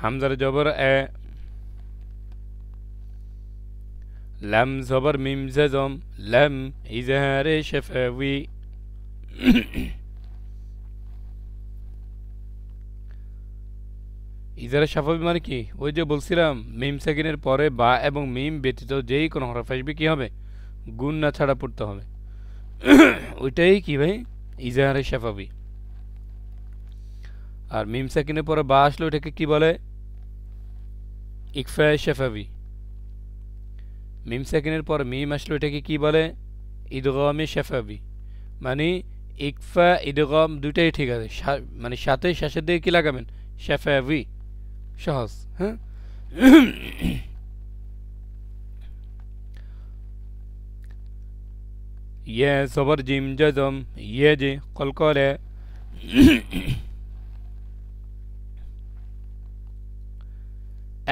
হামজার জবর এ, লাম জবর মিম জেজম লাম ইজহারে শাফাওয়ি। ইজহারে শাফাওয়ি মানে কি? ওই যে বলছিলাম মিম সাকিনের পরে বা এবং মিম ব্যতীত যেই কোনো হরফ আসবে কি হবে? গুণ না ছাড়া পড়তে হবে। ওইটাই কি ভাই? ইজহারে শাফাওয়ি। আর মিম সাকিনের পরে বা আসলে ওটাকে কি বলে? ইকফা শাফাওয়ি। মিম সাকিনের পরে মিম আসলে ওটাকে কি বলে? ইদগামে শাফাওয়ি। মানে ইকফা ইদগাম দুইটাই ঠিক আছে, মানে সাথে শেষের দিকে কি লাগাবেন? শাফাওয়ি। সহজ, হ্যাঁ। ইয়ে জবর জিম জজম ইয়ে যে কলকলে।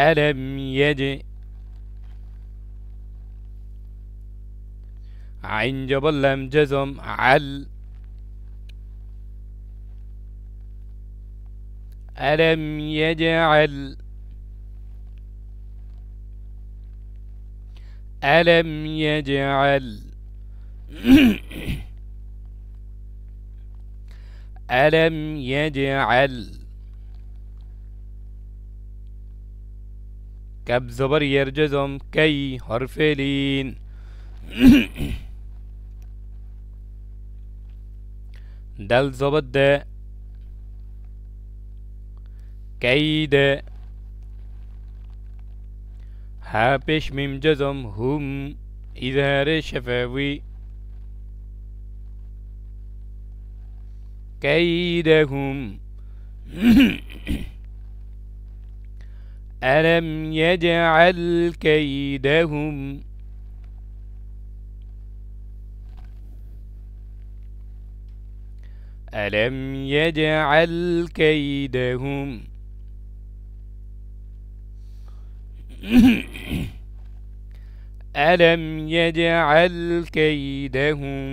ألم يجئ عين جبل لم جزم عل. ألم يجعل. ألم يجعل. ألم يجعل. كاب زبر يرجزم كي حرف لين. دال زبر دا كيد. ها پیش ميم جزم هم إظهار شفوي. كيدهم. ألم يجعل كيدهم. ألم يجعل كيدهم. ألم يجعل كيدهم.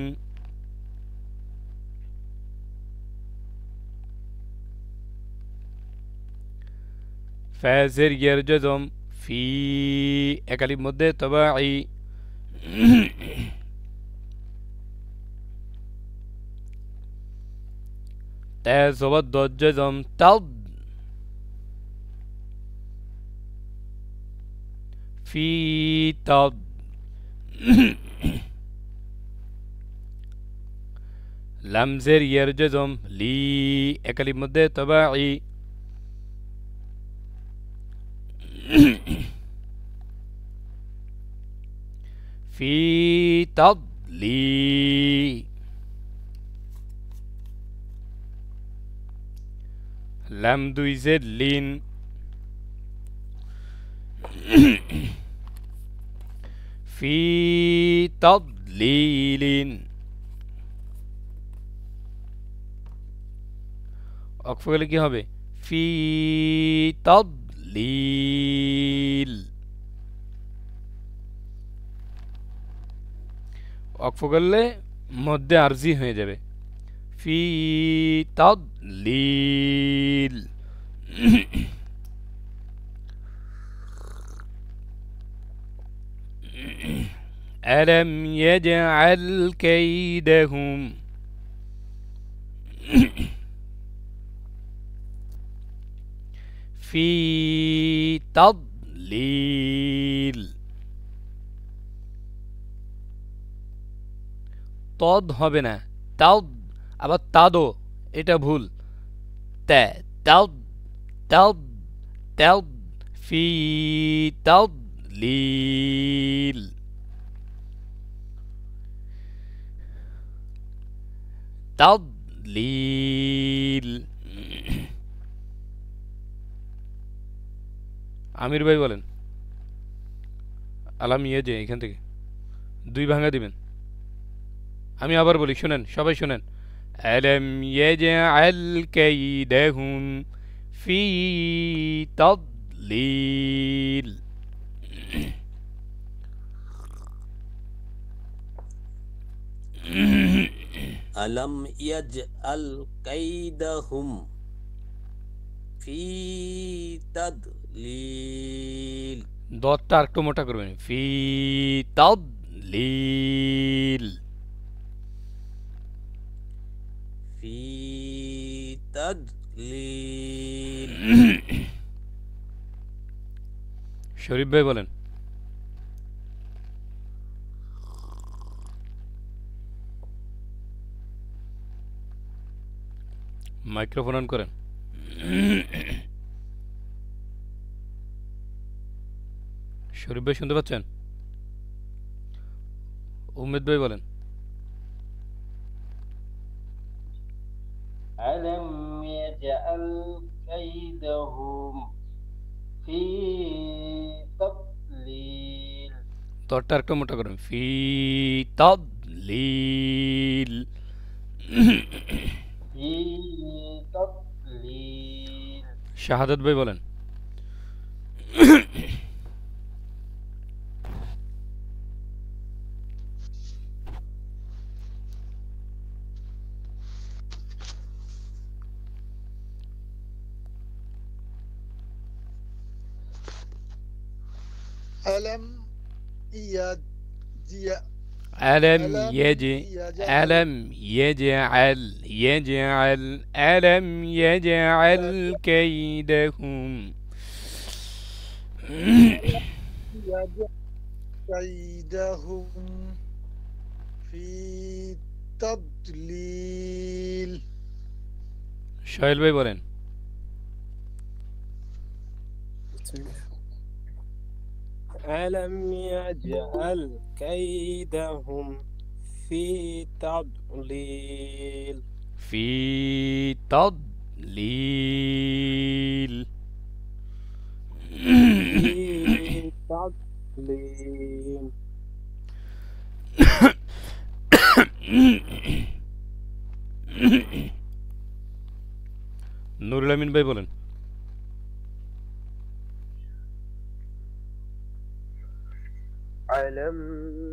فازر يرجزم في একালিপ মধ্যে তবাই। তা জবর দজ্জম তাদ في تض. লামজের ইয়ারজম লি একালিপ মধ্যে তবাই। في تضلي. লাম দুই জের লিন। في تضليل. অক্ফ গেলে কি হবে? في تضليل. অক্ফ করলে মধ্যে আরজি হয়ে যাবে। في تضليل. ألم يجعل كيدهم. في تضليل. তদ হবে না, তাও। আবার তাদো, এটা ভুল। তা তাও তাও তাও। ফি তাদলিল। তাদলিল। আমির ভাই বলেন। আলাম ইয়ে যে এখান থেকে দুই ভাঙা দিবেন। আমি আবার বলি, শুনেন, সবাই শুনেন। ألم يجعل كيدهم في تضليل. ألم يجعل كيدهم في تضليل দতটা আরেকটু মোটা করবেন ফি তাদ লিল في تضليل শরীফ ভাই বলেন মাইক্রোফোন অন করেন শরীফ ভাই শুনতে পাচ্ছেন উমেদ ভাই বলেন ألم يجعل كيدهم في تضليل দতটা আরেকটু মোটা করবেন ফি তাদ লিল في تضليل শাহাদাত ভাই বলেন ألم يجي ألم ألم يجي يجعل ألم يجعل ألم يجعل كيدهم يجعل كيدهم في تضليل সোহেল ভাই বলেন ألم يجعل كيدهم في تضليل في تضليل في تضليل নুরুল আমিন ভাই বলেন ألم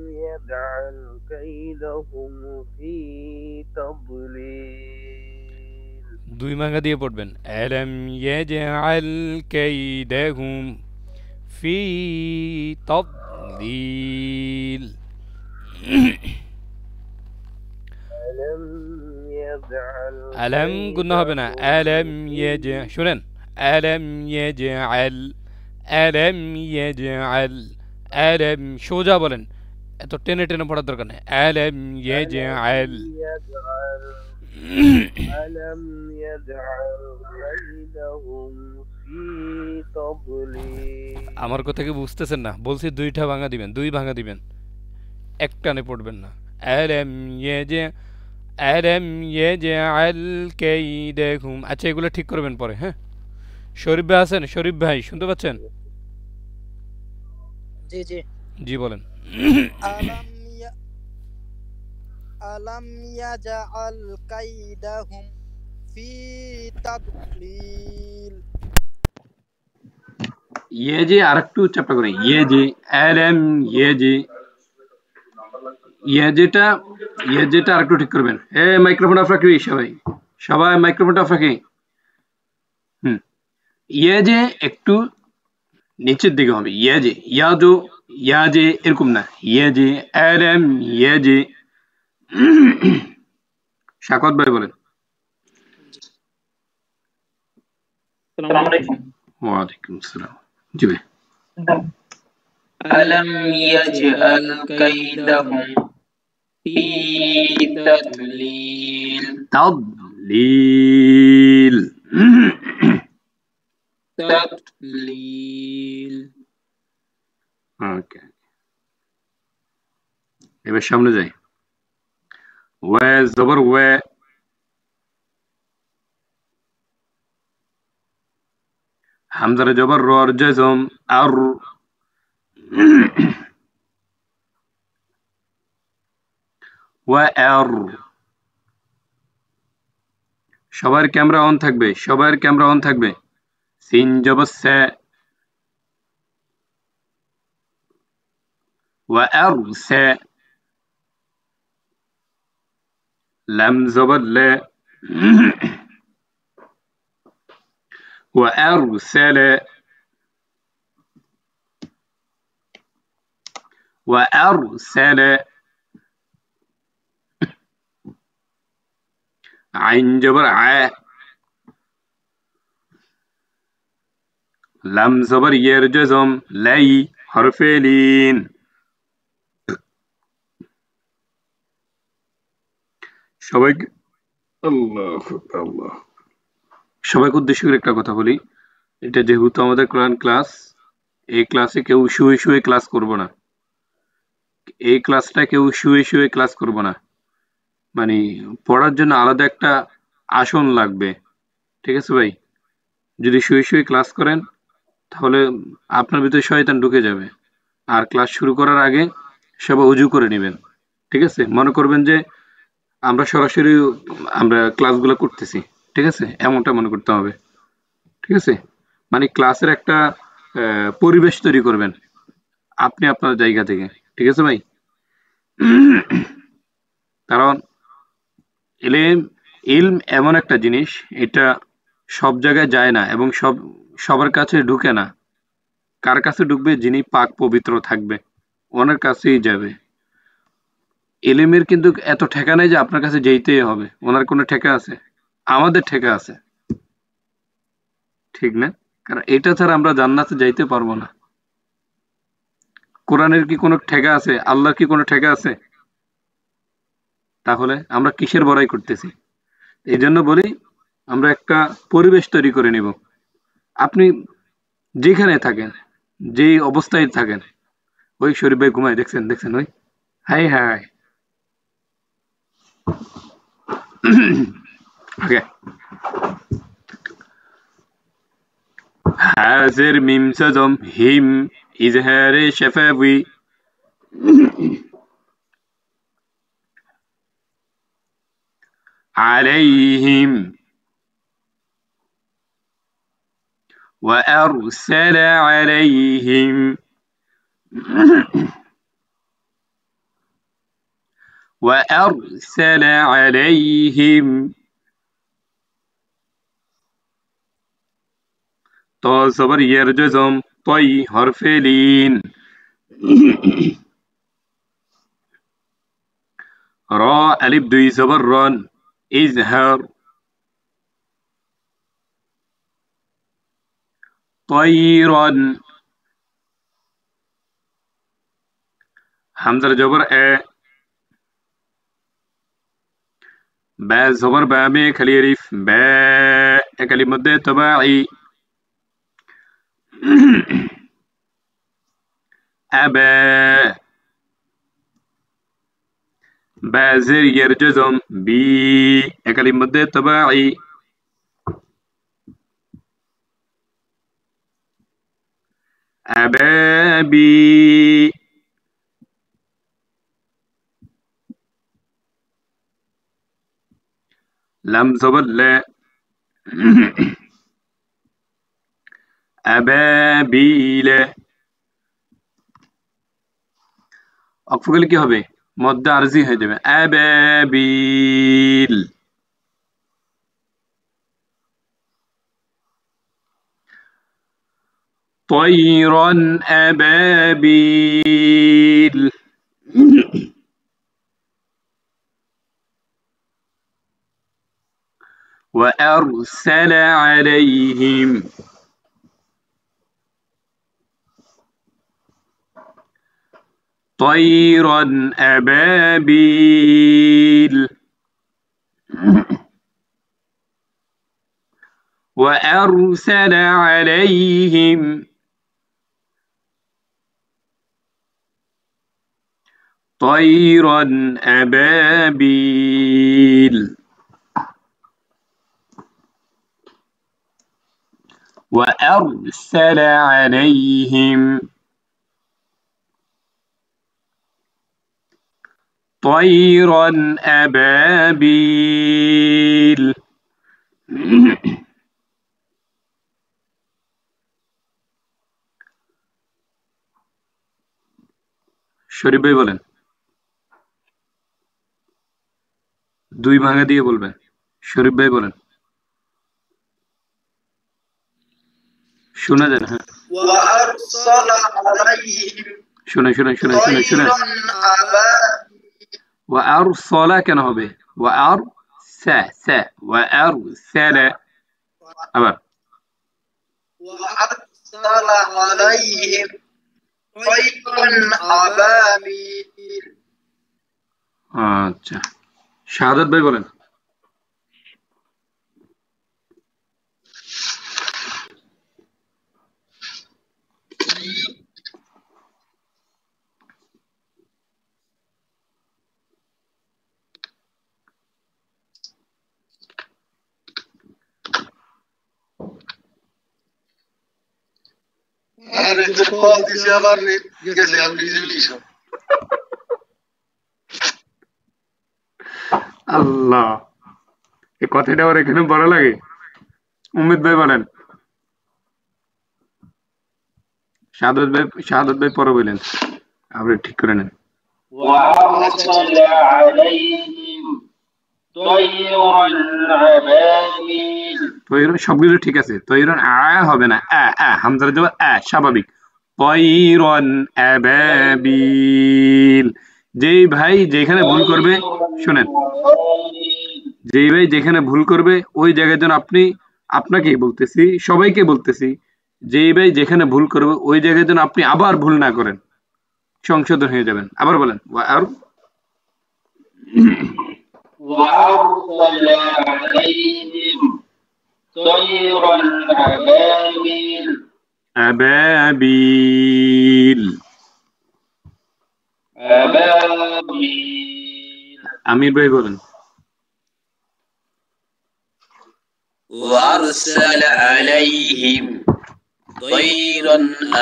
يجعل كيدهم في تضليل দুই ভাঙা দিয়ে পড়বেন ألم يجعل كيدهم في تضليل ألم يجعل ألم قلنا هبنا ألم يجعل شنن ألم يجعل ألم يجعل ألم সোজা বলেন এত টেনে টেনে পড়ার দরকার নেই ألم يجعل ألم يجعل كيدهم في تضليل আমার কথা কি বুঝতেছেন না বলছি দুইটা ভাঙা দিবেন দুই ভাঙা দিবেন একটানে পড়বেন না ألم يجعل كيدهم আচ্ছা এগুলো ঠিক করবেন পরে হ্যাঁ শরীফ ভাই আছেন শরীফ ভাই শুনতে পাচ্ছেন জি জি জি বলেন ألم ي... ألم يجعل كيدهم في تضليل ये जे আরেকটু উচ্চারণ করেন এলএম ये जेটা আরেকটু ঠিক করবেন মাইক্রোফোন অফ রাখবি সবাই মাইক্রোফোনটা অফ রাখি ये যে একটু নিচের দিকে হবে ইয়া যে এরকম না যে এলএম যে শাকত ভাই বলেন ওয়ালাইকুম আসসালাম জি ভাই ألم يجعل كيدهم في تضليل تضليل تضليل ওকে এবার সামনে যাই ওয়া জবর ওয়া হামজার জবর রর জজম আর ওয়া আর সবার ক্যামেরা অন থাকবে সিন জবর সা ওয়া আর সা লাম জবর লা وأرسل وأرسل عين جبر ع لم زبر يرجزم لي حرف لين সবাই আল্লাহ সবাইকে উদ্দেশ্য করে একটা কথা বলি, এটা যেহেতু আমাদের কোরআন ক্লাস, এই ক্লাসে কেউ শুয়ে শুয়ে ক্লাস করব না, এই ক্লাসটা কেউ শুয়ে শুয়ে ক্লাস করব না, মানে পড়ার জন্য আলাদা একটা আসন লাগবে, ঠিক আছে ভাই? যদি শুয়ে শুয়ে ক্লাস করেন তাহলে আপনার ভিতরে শয়তান ঢুকে যাবে। আর ক্লাস শুরু করার আগে সবাই উজু করে নেবেন, ঠিক আছে? মনে করবেন যে আমরা সরাসরি আমরা ক্লাসগুলো করতেছি, ঠিক আছে? এমনটা মনে করতে হবে, ঠিক আছে? মানে ক্লাসের একটা পরিবেশ তৈরি করবেন আপনি আপনার জায়গা থেকে, ঠিক আছে ভাই? কারণ ইলম এমন একটা জিনিস, এটা সব জায়গায় যায় না এবং সবার কাছে ঢুকে না। কার কাছে ঢুকবে? যিনি পাক পবিত্র থাকবে, ওনার কাছেই যাবে। ইলমের কিন্তু এত ঠেকা নাই যে আপনার কাছে যেতেই হবে, ওনার কোনো ঠেকা আছে? আমাদের ঠেকা আছে, ঠিক না? কারণ এটা ছাড়া আমরা জান্নাতে যাইতে পারবো না। কোরআনের কি কোনো ঠেকা আছে? আল্লাহর কি কোনো ঠেকা আছে? তাহলে আমরা কিসের বড়াই করতেছি? এই জন্য বলি আমরা একটা পরিবেশ তৈরি করে নিব। আপনি যেখানে থাকেন, যেই অবস্থায় থাকেন, ওই শরীফ ভাই ঘুমায়, দেখছেন ওই, হাই হাই। ওকে, হাজির মিম সাজম হিম ইজহারে শাফাবি عليهم وأرسل عليهم وأرسل عليهم তো صبر يرجزم طي حرف لين را ألف دوي صبر رن إزهر طيرا حمزة جبر با صبر با مي خلي ريف با كلمة مد تباعي أبا بازر يرجزم بي كلمة مد تباعي أبابي لم زبر لا أبابيل অক্ফ গেলে কি হবে? মদ্দে আরজি হয়ে যাবে, আবাবিল। طيرا أبابيل وأرسل عليهم طيرا أبابيل وأرسل عليهم طيرا أبابيل وأرسل عليهم طيرا أبابيل শরীফ ভাই বলেন, দুই ভাঙা দিয়ে বলবেন। শরীফ ভাই বলেন। শোনা যায় না। হ্যাঁ وأرسل عليهم শুনে শুনে শুনে শুনে শুনে طيرا أبابيل ওয়ারসালা কেন হবে? ওয়ারসালা আবার وأرسل عليهم طيرا أبابيل আচ্ছা শাহাদাত ভাই বলেন। আরে তো কল দিছে আবার গেছে আমি রিজুলিশন আল্লাহ এই কথাটা আবার এখানে বলা লাগে। উম্মিদ ভাই বলেন। শাহাদাত ভাই পরে বলেন, আপনি ঠিক করে নেন। وأرسل عليهم طيرا أبابيل তৈরন সবগুলো ঠিক আছে, তৈরন হবে না, হামজার জবর স্বাভাবিক। তৈরন আবাবিল। যেই ভাই যেখানে ভুল করবে, শুনেন, যেই ভাই যেখানে ভুল করবে ওই জায়গায় যেন আপনাকেই বলতেছি, সবাইকে বলতেছি, যেই ভাই যেখানে ভুল করবে ওই জায়গায় যেন আপনি আবার ভুল না করেন, সংশোধন হয়ে যাবেন। আবার বলেন। আর وأرسل عليهم طيرا أبابيل আবাবিল। আমির ভাই বলেন। وأرسل عليهم طيرا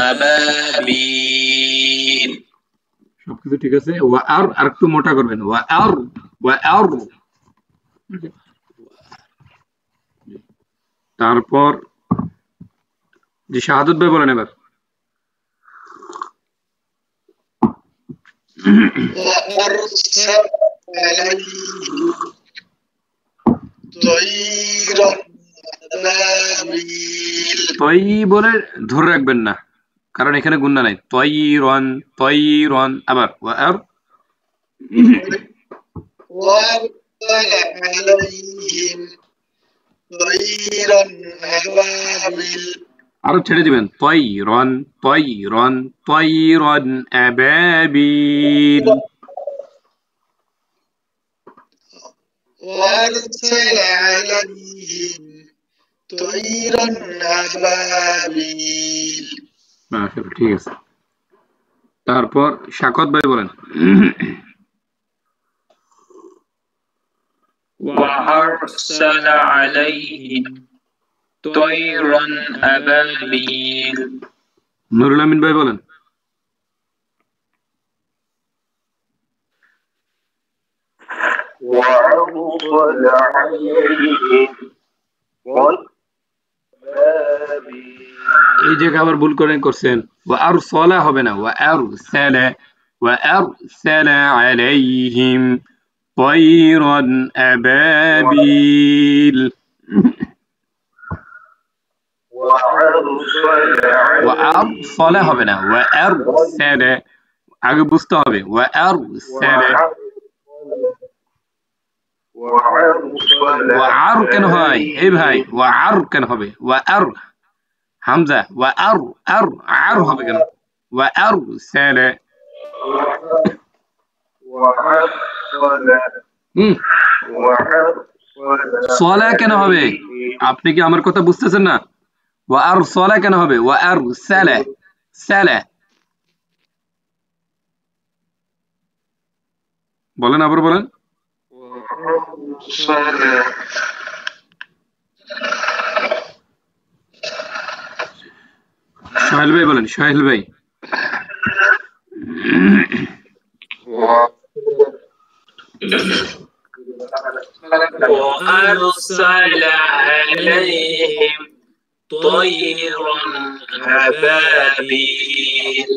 أبابيل সবকিছু ঠিক আছে। আর একটু মোটা করবেন। তারপর যে শাহাদাত ভাই বলেন এবার। وأرسل عليهم طيرا أبابيل তই বলে ধরে রাখবেন না, কারণ এখানে গুণনা নাই। তৈরন আবার আর وأرسل عليهم طيرا أبابيل আরো ছেড়ে দিবেন। তৈরন আবাবিল। وأرسل عليهم طيرا أبابيل মাশাআল্লাহ, ঠিক আছে। তারপর শাকত ভাই বলেন। وأرسل عليهم طيرا أبابيل নুরুল আমিন ভাই বলেন। وأرسل عليهم এই জায়গায় আবার ভুল করছেন। ওয়ারসালা হবে না, ওয়ারসালা আলাইহিম طيرا أبابيل। ওয়ারসালা হবে না, ওয়ারসালা আগে বুঝতে হবে। ওয়ারসালা ওয়ার কেন হয় এই ভাই? ওয়ার কেন হবে? ওয়ার হামজা, আর হবে কেন? ওয়ারসালা সলা কেন হবে? আপনি কি আমার কথা বুঝতেছেন না? ওয়ারসালা কেন হবে? ওয়ারসালা বলেন, আবার বলেন। সোহেল ভাই বলেন। সোহেল ভাই। وأرسل عليهم طيرا أبابيل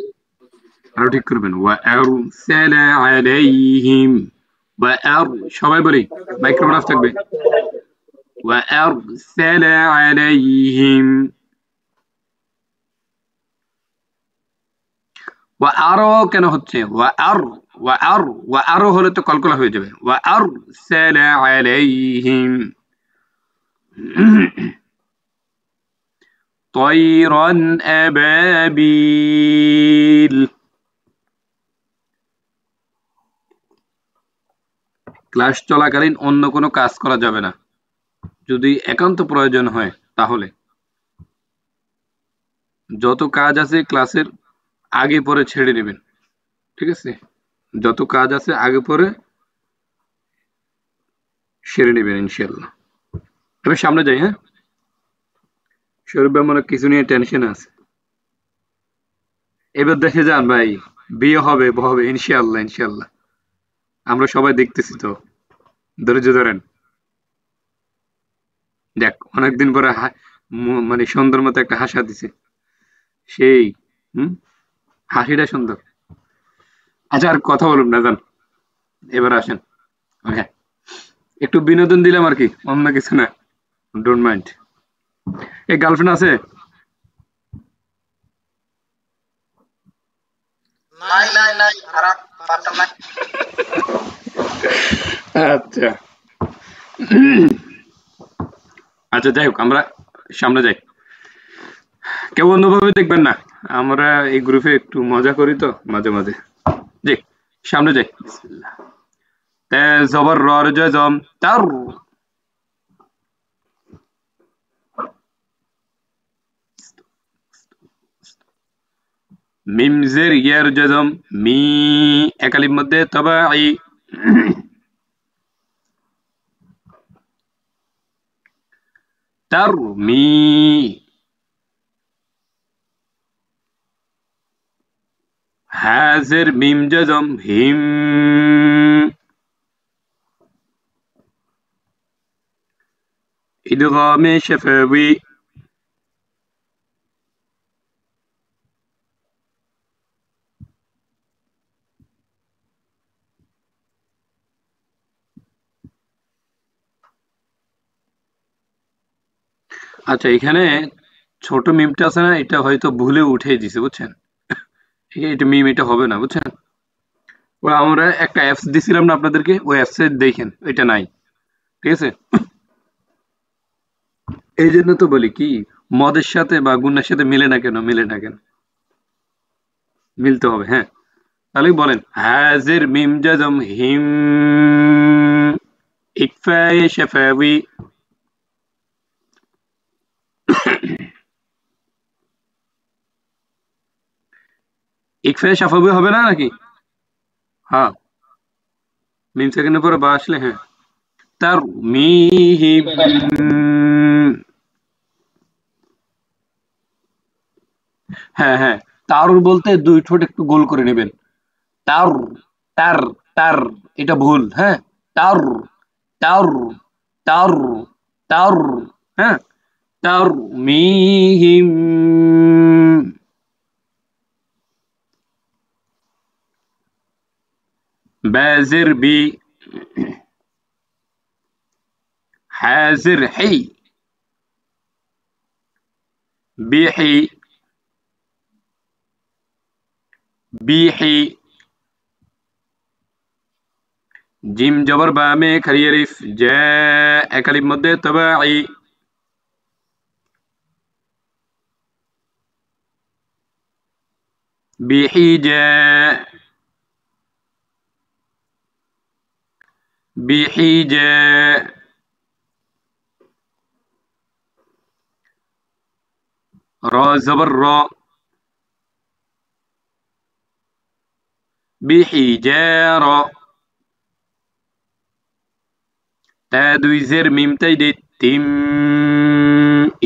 আরো ঠিক করবেন। ওয়ারসালা আলাইহিম সবাই বলি, মাইক্রোফোন অফ থাকবে। ওয়ারসালা আলাইহিম ওয়া আরো কেন হচ্ছে ওয়া আরো হলে তো কলকলা হয়ে যাবে ওয়া আরসালা আলাইহিম তয়রান আবাবিল। ক্লাস চলাকালীন অন্য কোনো কাজ করা যাবে না, যদি একান্ত প্রয়োজন হয় তাহলে। যত কাজ আছে ক্লাসের আগে পরে ছেড়ে নেবেন, ঠিক আছে? যত কাজ আছে আগে পরে সেরে নেবেন ইনশাল্লাহ। এবার সামনে যাই। হ্যাঁ, শরীফ ভাই মনে হয় কিছু নিয়ে টেনশন আছে। এবার দেখে যান ভাই, বিয়ে হবে হবে ইনশাল্লাহ ইনশাল্লাহ, আমরা সবাই দেখতেছি তো, ধৈর্য ধরেন। দেখ অনেকদিন পরে মানে সুন্দর মতো একটা হাসা দিছে সেই, হাসিটা সুন্দর। আচ্ছা আর কথা বলুন না, যান এবার আসেন। হ্যাঁ, একটু বিনোদন দিলাম আর কি, অন্য কিছু না, ডোন্ট মাইন্ড। এই গার্লফ্রেন্ড আছে? নাই নাই নাই, খারাপ পারতাম না। আচ্ছা আচ্ছা, যাই হোক আমরা সামনে যাই। কেউ অন্যভাবে দেখবেন না, আমরা এই গ্রুপে একটু মজা করি তো মাঝে মাঝে। জি, সামনে যাই। বিসমিল্লাহ। তে জবর র জজম তার, মিম জের ইয়ার জজম মি, একালির মধ্যে তবাই, তার মি। হাজের মিম জজম হিম, ইদগামে শফাবি। আচ্ছা, এখানে ছোট মিমটা আছে না, এটা হয়তো ভুলে উঠে দিছে বুঝছেন, এটা মিম, এটা হবে না বুঝছেন। ও আমরা একটা অ্যাপস দিছিলাম না আপনাদেরকে, ওই অ্যাপসে দেখেন এটা নাই, ঠিক আছে? এই জন্য তো বলি কি, মদের সাথে বা গুণের সাথে মিলে না কেন, মিলে না কেন, মিলতে হবে। হ্যাঁ, তাহলে বলেন হাজির মিম জজম হিম, ইকফায়ে শাফাবি। ইকফায়ে শাফাবি হবে না নাকি? হ্যাঁ, মিম সেকেন্ডের পরে বা আসলে হ্যাঁ, তার মিহিম। হ্যাঁ হ্যাঁ, তারুর বলতে দুই ঠোঁট একটু গোল করে নেবেন। তার, তার, তার, এটা ভুল। হ্যাঁ, তার, তার, তার, তার, হ্যাঁ, তার মিহিম। বাজের বি, হাজের হি, বিহি, বিহি। জিম জবর বামে খারিয়ারিফ জা, একালির মধ্যে তবাই, বিহিজা, বিহিজা। র জবর র, বিহিজার। তা দুই জের মিম তাই দে তিম,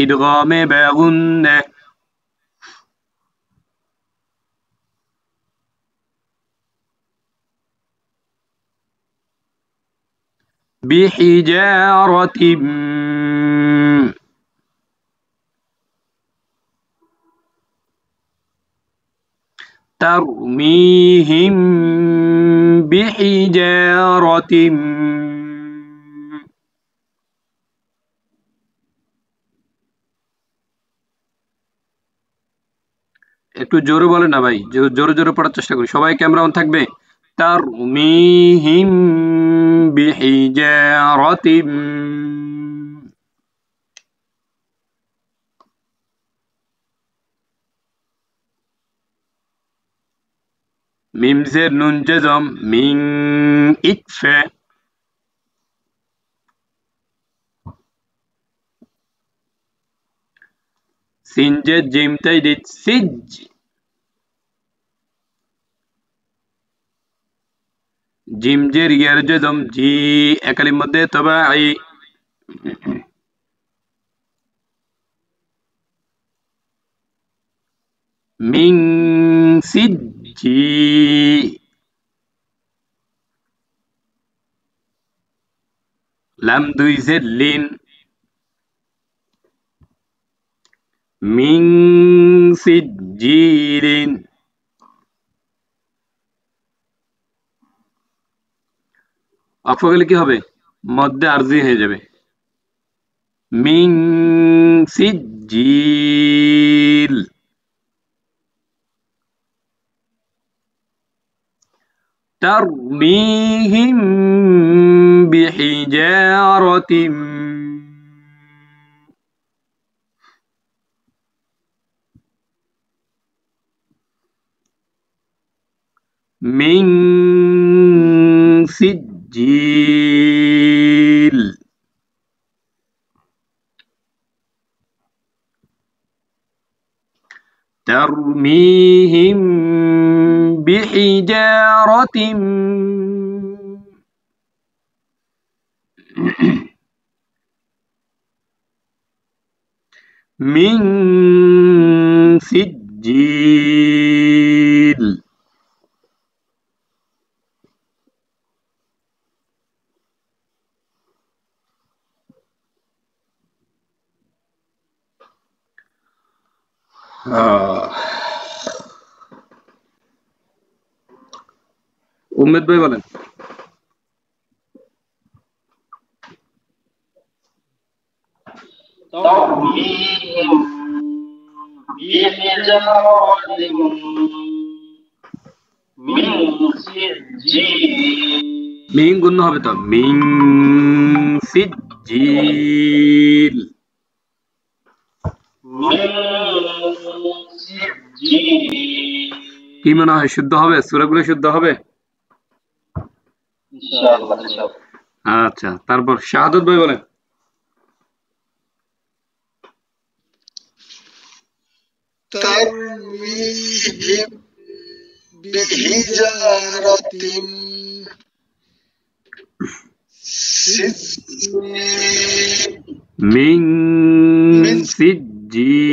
ইদগামে বাগুন্না, بحجارة. ترميهم بحجارة. একটু জোরে বলেন না ভাই, জোরে জোরে পড়ার চেষ্টা করি। সবাই ক্যামেরা অন থাকবে। তারমিহিম বিহিজারাতিম। মিম জের নুন জজম মিং ইকফা। সিন জের জিম তাইদিদ সিজ। জিম জের ইয়ার জজম জি একালির মধ্যে তবাই। Ming CG. লাম দুই জের লিন মিং সিজিলিন। অক্ষ গেলে কি হবে? মধ্যে আরজি হয়ে যাবে। মিং সিজিল। ترميهم بحجارة من سجيل. ترميهم بحجارة من سجيل. উম্মেদ ভাই বলেন। ترميهم بحجارة من سجيل. মিং গুণ হবে তো মিং সিজিল। কি মনে হয় শুদ্ধ হবে? সূরাগুলো শুদ্ধ হবে ইনশাআল্লাহ। আচ্ছা, তারপর শাহাদত ভাই বলেন। ترميهم بحجارة سجيل মিং সিজিল।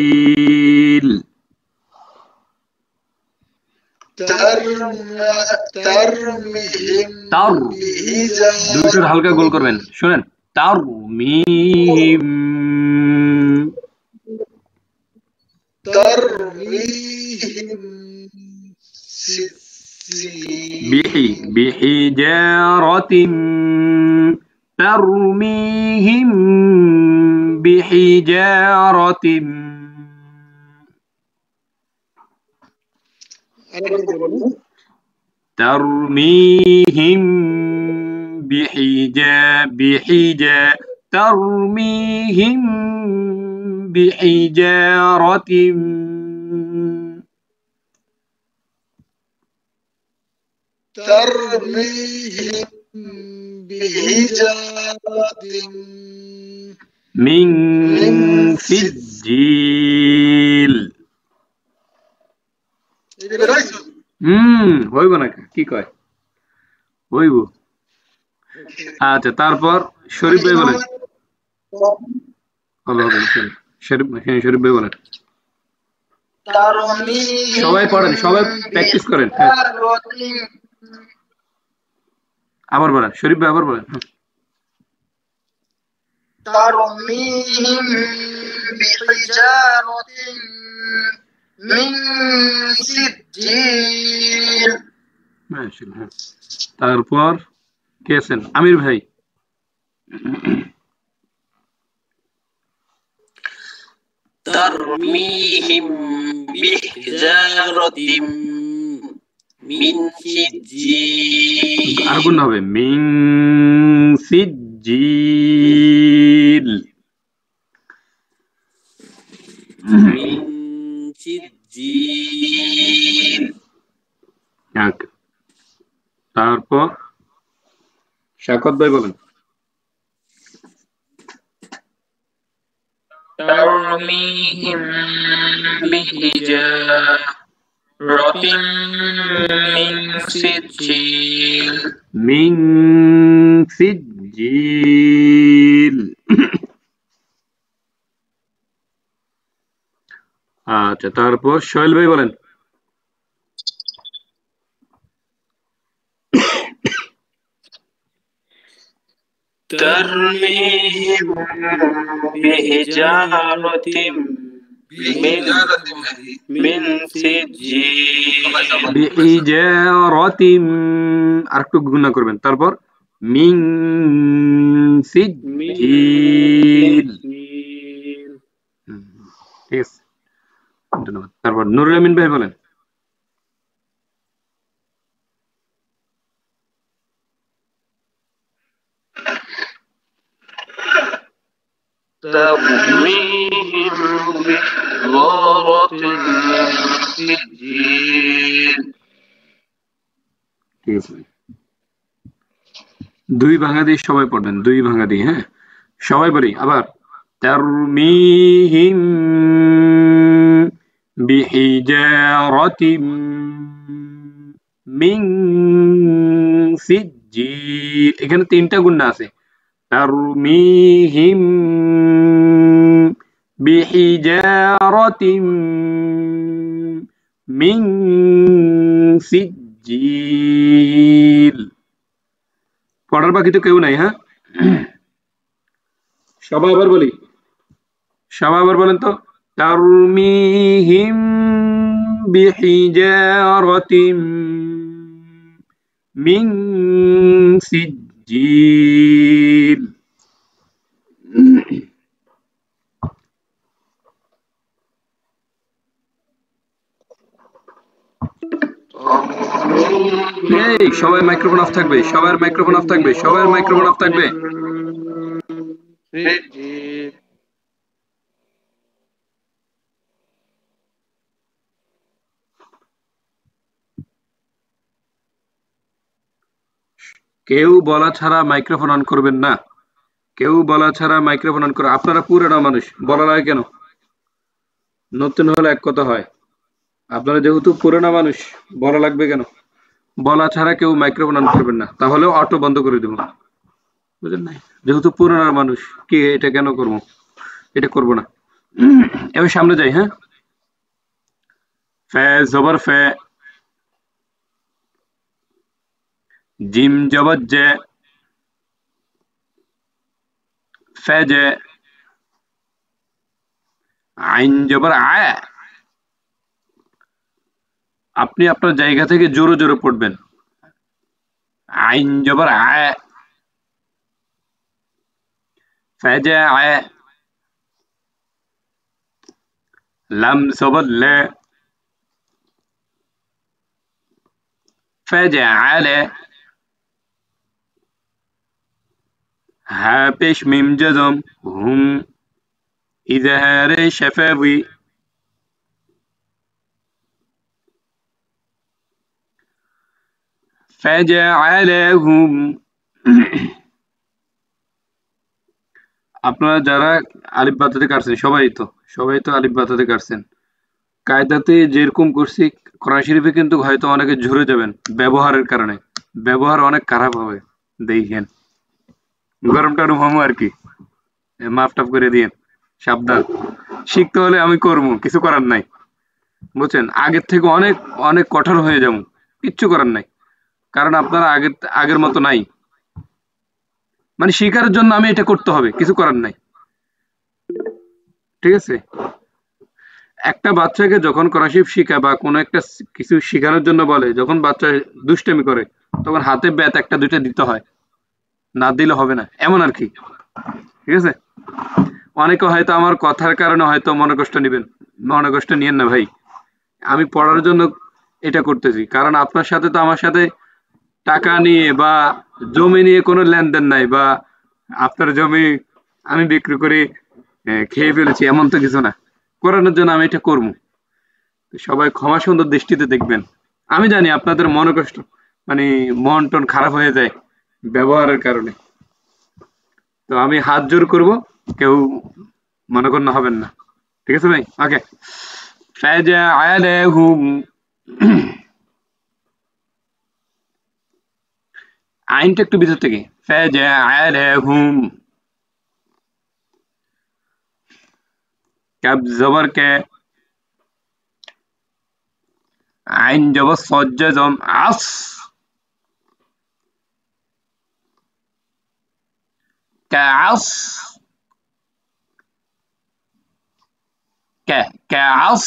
ترميهم তার দুইটার হালকা গোল করবেন। শুনেন, তার মিহিম ترميهم بحجارة ترميهم بحجارة ترميهم ترميهم بحجارة ترميهم بحجارة من سجيل. হইব না কি কয়? হইব। আচ্ছা, তারপর শরীফ ভাই বলেন। শরীফ ভাই বলেন। সবাই পড়েন, সবাই প্র্যাকটিস করেন। আবার বলেন শরীফ ভাই, আবার বলেন। ترميهم بحجارة من سجيل. মাশাআল্লাহ। তারপর কে আছেন? আমির ভাই। ترميهم بحجارة من سجيل আর গুণ হবে মিন সিজিল من سجيل তারপর শাকত ভাই বলেন ترميهم بحجارة من سجيل মিন সিজিল আচ্ছা তারপর সোহেল ভাই বলেন ترميهم بحجارة من سجيل বিহিজারাতিম আরেকটু গুণা করবেন তারপর মিন সিজিল ঠিক আছে ধন্যবাদ তারপর নুরুল আমিন ভাই বলেন ترميهم بحجارة من سجيل ঠিক আছে দুই ভাঙা দিয়ে সবাই পড়বেন দুই ভাঙা দিয়ে হ্যাঁ সবাই বলি আবার তারমিহিম বিহিজারাতিম মিন সিজিল এখানে তিনটা গুণা আছে তারমিহিম বিহিজারাতিম মিন সিজিল পড়ার বাকি তো কেউ নাই হ্যাঁ সবাই আবার বলি সবাই আবার বলেন তো তারমিহিম বিহিজারাতিম মিন সিজিল এই সবাই মাইক্রোফোন অফ থাকবে সবার মাইক্রোফোন অফ থাকবে সবার মাইক্রোফোন অফ থাকবে কেউ বলা ছাড়া মাইক্রোফোন অন করবেন না কেউ বলা ছাড়া মাইক্রোফোন অন করে আপনারা পুরনো মানুষ বলা লাগে কেন নতুন হলে এক কথা হয় আপনারা যেহেতু পুরনো মানুষ বলা লাগবে কেন বলা ছাড়া কেউ মাইক্রোফোন অন করবেন না তাহলে অটো বন্ধ করে দেব বুঝলেন না যেহেতু পুরনো মানুষ কি এটা কেন করব এটা করব না এবার সামনে যাই হ্যাঁ ফা জবর ফা জিম জবর জে ফাজা আইন জবর আ আপনি আপনার জায়গা থেকে জোরে জোরে পড়বেন আইন জবর আ ফাজা আ লাম জবর লা ফাজা আলা হা পেশ মিম জজম হুম ইজহার শাফাবি ফাজআলাহুম আপনারা যারা আলিফ বাতাতে কাটছেন সবাই তো আলিফ বাতাতে কাটছেন কায়দাতে যেরকম করছি কোরআন শরীফে কিন্তু হয়তো অনেকে ঝরে যাবেন ব্যবহারের কারণে ব্যবহার অনেক খারাপ হবে দেখেন গরমটা রুমামু আর কি মাফ টাফ করে দিয়েন সাবধান শিখতে হলে আমি করবো কিছু করার নাই বুঝছেন আগের থেকে অনেক অনেক কঠোর হয়ে যাবো কিচ্ছু করার নাই কারণ আপনারা আগের মতো নাই মানে শিকারের জন্য আমি এটা করতে হবে কিছু করার নাই ঠিক আছে একটা বাচ্চাকে যখন কোরআন শরীফ শিখায় বা কোনো একটা কিছু শেখানোর জন্য বলে যখন বাচ্চা দুষ্টামি করে তখন হাতে ব্যাত একটা দুইটা দিতে হয় না দিলে হবে না এমন আর কি ঠিক আছে অনেকে হয়তো আমার কথার কারণে হয়তো মনে কষ্ট নিয়েন না ভাই। আমি পড়ার জন্য এটা করতেছি, কারণ আপনার সাথে তো আমার সাথে টাকা নিয়ে বা জমি নিয়ে কোনো লেনদেন নাই, বা আপনার জমি আমি বিক্রি করে খেয়ে ফেলেছি এমন তো কিছু না। করানোর জন্য আমি এটা করবো। সবাই ক্ষমা সুন্দর দৃষ্টিতে দেখবেন। আমি জানি আপনাদের মনে কষ্ট, মানে মন টন খারাপ হয়ে যায় ব্যবহারের কারণে। তো আমি হাত জোর করব, কেউ মনে করুন হবেন না, ঠিক আছে ভাই? ওকে। ফাজআলাহুম আইনটা একটু ভিতর থেকে, ফাজআলাহুম কাব জবর কে, আইন জবর সজ্জা জম আস, কাআস কাআস।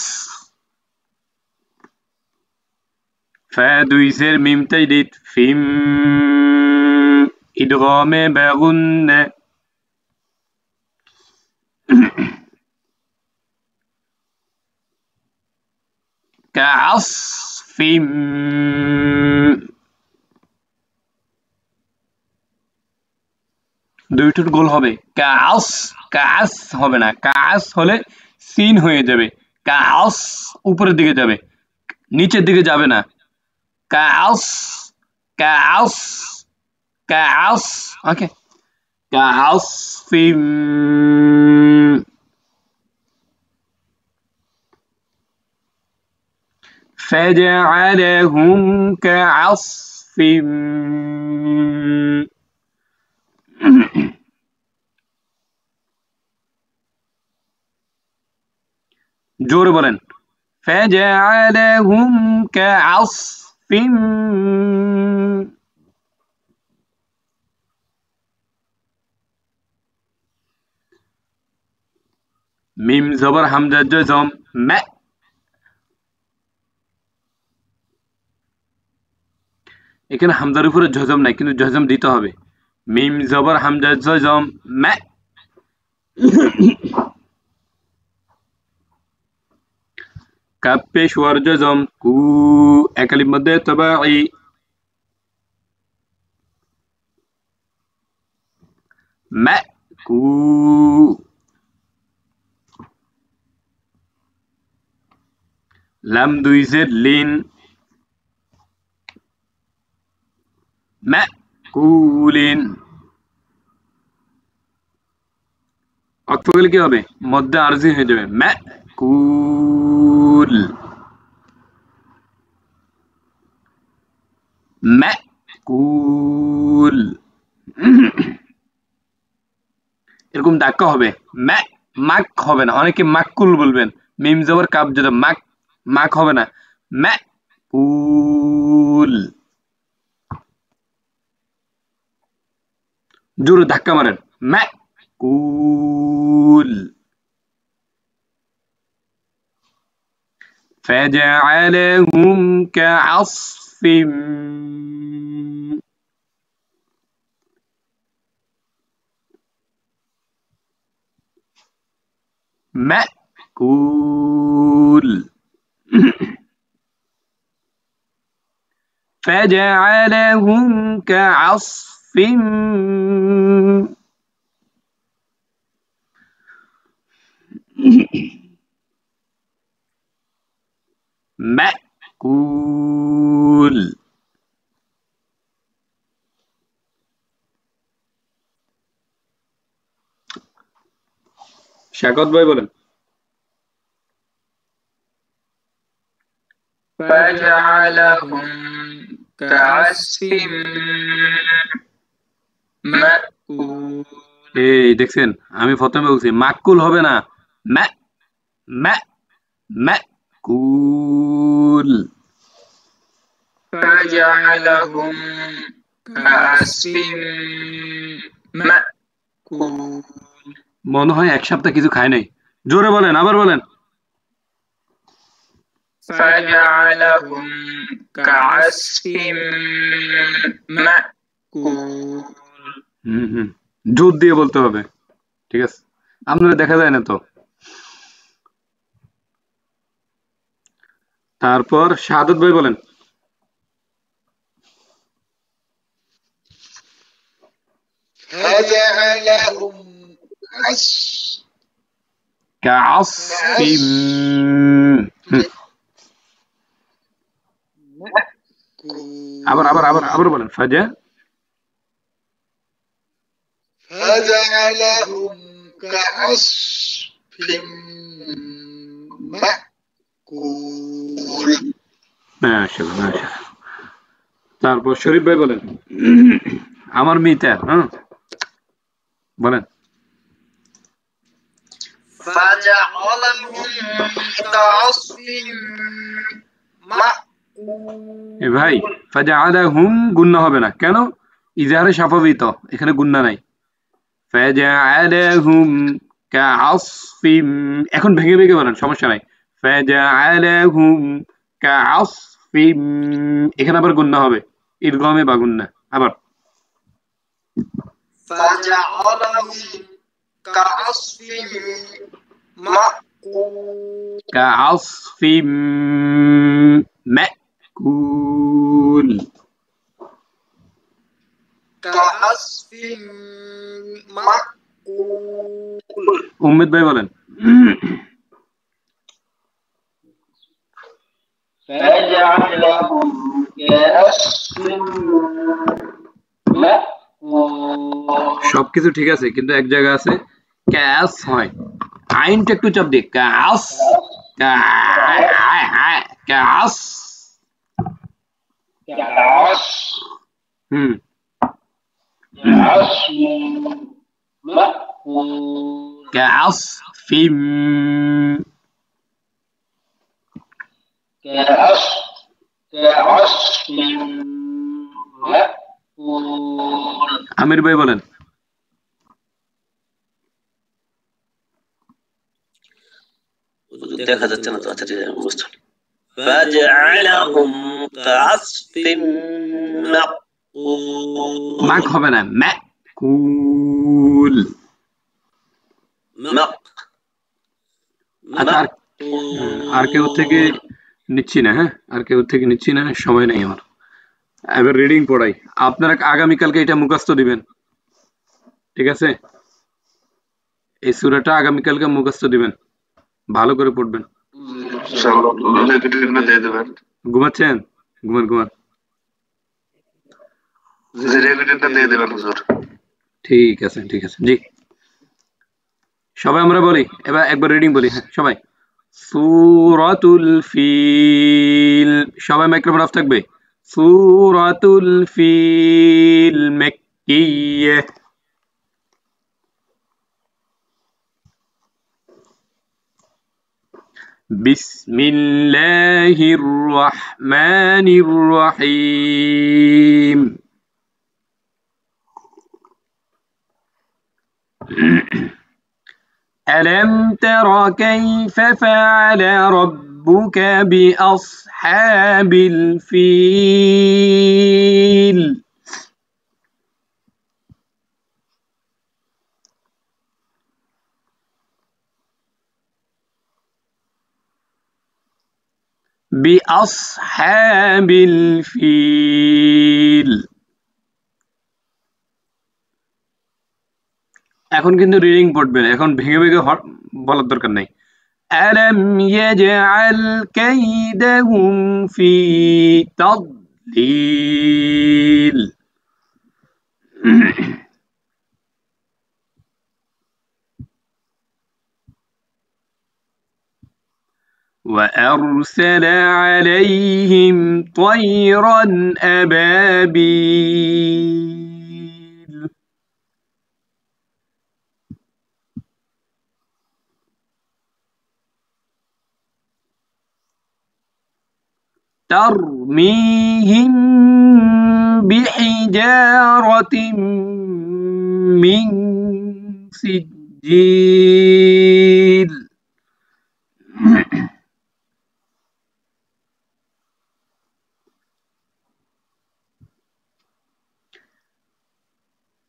ফা দুই জের মিম তাজদিদ ফিম ইদগামে বাগুন্না, কাআসফিম। দুইটার গোল হবে কাআস, কাআস হবে না, কাআস হলে সিন হয়ে যাবে, কাআস উপরের দিকে যাবে, নিচের দিকে যাবে না। কাআস কাআস কাআস। ওকে, কাআসফিম فجعلهم كعصف জোরে বলেন, فجعلهم كعصف মিম জবর হামজা জজম মা, এখানে হামজার উপরে জজম নাই, কিন্তু জজম দিতে হবে। মিম জবর হামজা জজম মা, কাপ পেশ ওয়ার জজম কু, একালির মধ্যে তবাই মা কু। লাম দুই জের লিন মাকুলিন। অক্ষ গেলে কি হবে? মধ্যে আরজি হয়ে যাবে, মাকুল মাকুল। এরকম ধাক্কা হবে, মাক হবে না, অনেকে মাকুল বলবেন। মিম জবর কাপ যদি মাক, মাক হবে না, মাকুল। জোরে ধাক্কা মারেন, মাকুল। فجعلهم كعصف مأكول فجعلهم كعصف مأكول শাকত ভাই বলেন। فجعلهم كعصف مأكول। এই দেখছেন, আমি প্রথমে বলছি মাকুল হবে না, মাকুল। فجعلهم كعصف مأكول। মনে হয় এক সপ্তাহ কিছু খায় নাই। জোরে বলেন, আবার বলেন। فجعلهم كعصف مأكول। জোর দিয়ে বলতে হবে, ঠিক আছে? আপনারা দেখা যায় না তো। তারপর শাহাদাত ভাই বলেন। فجعلهم كعصف আবার বলেন فجعلهم كعصف مأكول মাশাআল্লাহ। তারপর শরীফ ভাই বলেন। আমার মিতা বলেন। فجعلهم كعصف এ ভাই ফাজআলাহুম গুন্না হবে না কেন? ইজহারে শাফাবি তো, এখানে গুন্না নাই। ফাজআলাহুম কাআসফিম, এখন ভেঙে ভেঙে বলেন, সমস্যা নাই। ফাজআলাহুম কাআসফিম, এখানে আবার গুন্না হবে, ইদগামে বা গুন্না। আবার فجعلهم كعصف مأكول কাআসফিম মাকুল। كعصف مأكول উম্মেদ ভাই বলেন। فجعلهم كعصف مأكول সবকিছু ঠিক আছে, কিন্তু এক জায়গা আছে ক্যাস হয়, আইনটা একটু চাপ দিয়ে ক্যাস, ক্যাস। كعصف হুম كعصف مأكول كعصفم كعصف مأكول আমির ভাই বলেন। দেখা যাচ্ছে না তো, আচ্ছা ঠিক আছে, বুঝতে পারলাম। فجعلهم كعصف مأكول মাক হবে না, মাকুল। আচ্ছা, আর কেউ থেকে নিচ্ছি না, হ্যাঁ, আর কেউ থেকে নিচ্ছি না, সময় নেই আমার। এবার রিডিং পড়াই, আপনারা আগামীকালকে এটা মুখস্থ দিবেন, ঠিক আছে? এই সূরাটা আগামীকালকে মুখস্থ দিবেন, ভালো করে পড়বেন। ঘুমাচ্ছেন? ঘুমান। ঠিক আছে জি। সবাই আমরা বলি, এবার একবার রিডিং বলি, হ্যাঁ সবাই। সূরাতুল ফিল, সবাই মাইক্রোফোন অফ থাকবে। সূরাতুল ফিল মাক্কিয়্যাহ। বিসমিল্লাহির রহমানির রহিম। ألم تر كيف فعل ربك بأصحاب الفيل بأصحاب الفيل। এখন কিন্তু রিডিং পড়বেন, এখন ভেঙে ভেঙে বলার দরকার নাই। ألم يجعل كيدهم في تضليل وأرسل عليهم طيرا أبابيل ترميهم بحجارة من سجيل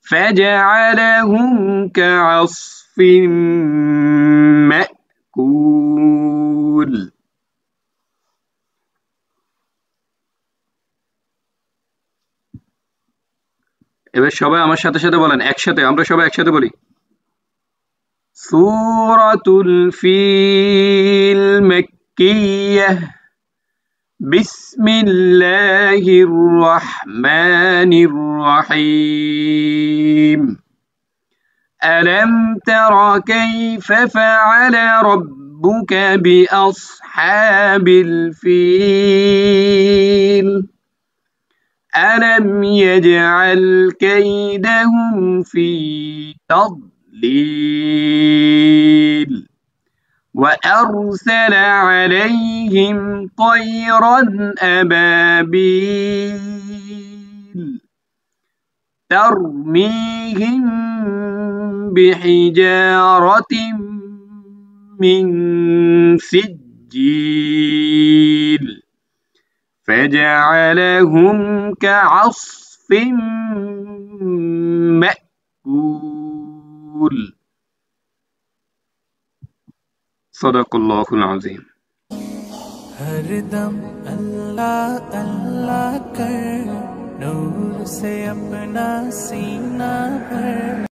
فجعلهم كعصف مأكول এবার সবাই আমার সাথে সাথে বলেন একসাথে আমরা সবাই একসাথে বলি সূরাতুল ফিল মাক্কিয়াহ বিসমিল্লাহির রহমানির রহিম ألم تر كيف فعل ربك بأصحاب الفيل ألم يجعل كيدهم في تضليل وأرسل عليهم طيرا أبابيل ترميهم بحجارة من سجيل فجعلهم كعصف مأكول صدق الله العظيم हर दम अल्लाह अल्लाह कर नूर से अपना सीना भर